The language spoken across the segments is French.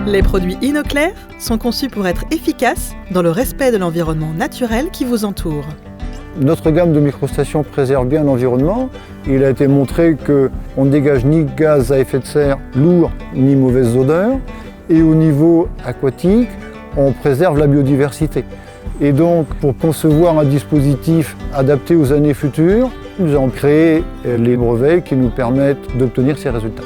Les produits Inoclair sont conçus pour être efficaces dans le respect de l'environnement naturel qui vous entoure. Notre gamme de microstations préserve bien l'environnement. Il a été montré qu'on ne dégage ni gaz à effet de serre lourd ni mauvaises odeurs. Et au niveau aquatique, on préserve la biodiversité. Et donc, pour concevoir un dispositif adapté aux années futures, nous avons créé les brevets qui nous permettent d'obtenir ces résultats.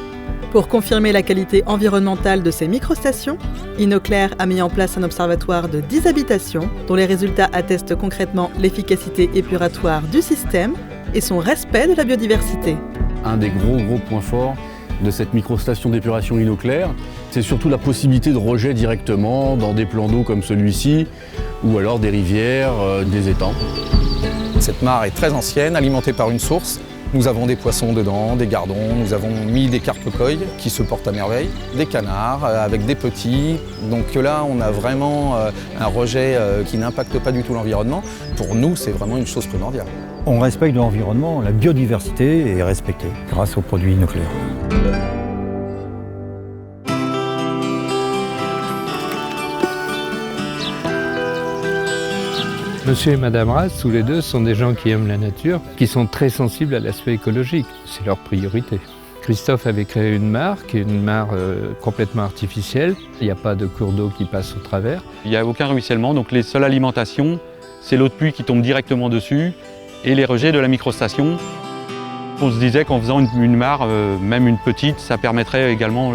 Pour confirmer la qualité environnementale de ces microstations, Inoclair a mis en place un observatoire de 10 habitations dont les résultats attestent concrètement l'efficacité épuratoire du système et son respect de la biodiversité. Un des gros points forts de cette microstation d'épuration Inoclair, c'est surtout la possibilité de rejet directement dans des plans d'eau comme celui-ci ou alors des rivières, des étangs. Cette mare est très ancienne, alimentée par une source. Nous avons des poissons dedans, des gardons, nous avons mis des carpe-coilles qui se portent à merveille, des canards avec des petits. Donc là, on a vraiment un rejet qui n'impacte pas du tout l'environnement. Pour nous, c'est vraiment une chose primordiale. On respecte l'environnement, la biodiversité est respectée grâce aux produits Inoclair. Monsieur et Madame Raz, tous les deux, sont des gens qui aiment la nature, qui sont très sensibles à l'aspect écologique. C'est leur priorité. Christophe avait créé une mare complètement artificielle. Il n'y a pas de cours d'eau qui passe au travers. Il n'y a aucun ruissellement, donc les seules alimentations, c'est l'eau de pluie qui tombe directement dessus et les rejets de la microstation. On se disait qu'en faisant une mare, même une petite, ça permettrait également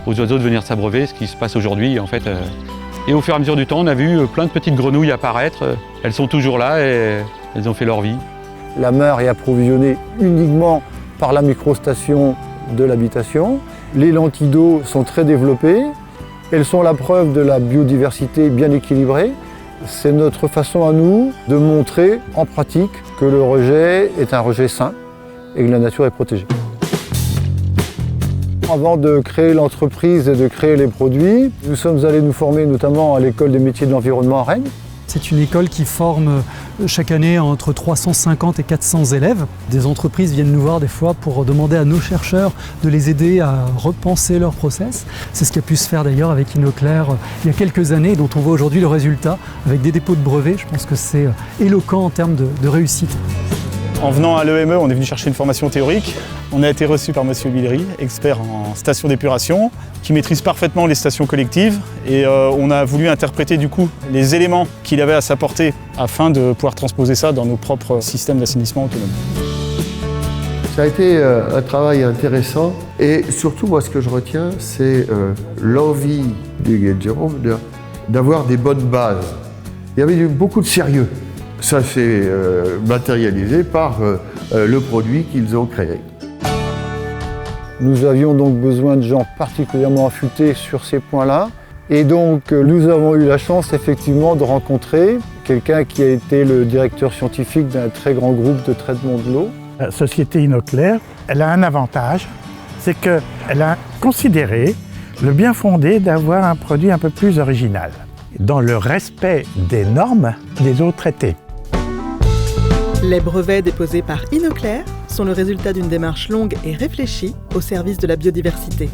aux oiseaux de venir s'abreuver, ce qui se passe aujourd'hui en fait. Et au fur et à mesure du temps, on a vu plein de petites grenouilles apparaître. Elles sont toujours là et elles ont fait leur vie. La mare est approvisionnée uniquement par la microstation de l'habitation. Les lentilles d'eau sont très développées. Elles sont la preuve de la biodiversité bien équilibrée. C'est notre façon à nous de montrer en pratique que le rejet est un rejet sain et que la nature est protégée. Avant de créer l'entreprise et de créer les produits, nous sommes allés nous former notamment à l'école des métiers de l'environnement à Rennes. C'est une école qui forme chaque année entre 350 et 400 élèves. Des entreprises viennent nous voir des fois pour demander à nos chercheurs de les aider à repenser leur process. C'est ce qui a pu se faire d'ailleurs avec Inoclair il y a quelques années, dont on voit aujourd'hui le résultat avec des dépôts de brevets. Je pense que c'est éloquent en termes de réussite. En venant à l'EME, on est venu chercher une formation théorique. On a été reçu par M. Billery, expert en station d'épuration, qui maîtrise parfaitement les stations collectives. Et on a voulu interpréter du coup les éléments qu'il avait à sa portée afin de pouvoir transposer ça dans nos propres systèmes d'assainissement autonome. Ça a été un travail intéressant et surtout, moi, ce que je retiens, c'est l'envie du Guet-Jérôme d'avoir des bonnes bases. Il y avait beaucoup de sérieux. Ça s'est matérialisé par le produit qu'ils ont créé. Nous avions donc besoin de gens particulièrement affûtés sur ces points-là. Et donc nous avons eu la chance effectivement de rencontrer quelqu'un qui a été le directeur scientifique d'un très grand groupe de traitement de l'eau. La société Inoclair, elle a un avantage, c'est qu'elle a considéré le bien fondé d'avoir un produit un peu plus original, dans le respect des normes des eaux traitées. Les brevets déposés par Inoclair sont le résultat d'une démarche longue et réfléchie au service de la biodiversité.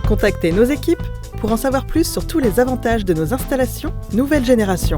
Contactez nos équipes pour en savoir plus sur tous les avantages de nos installations nouvelle génération.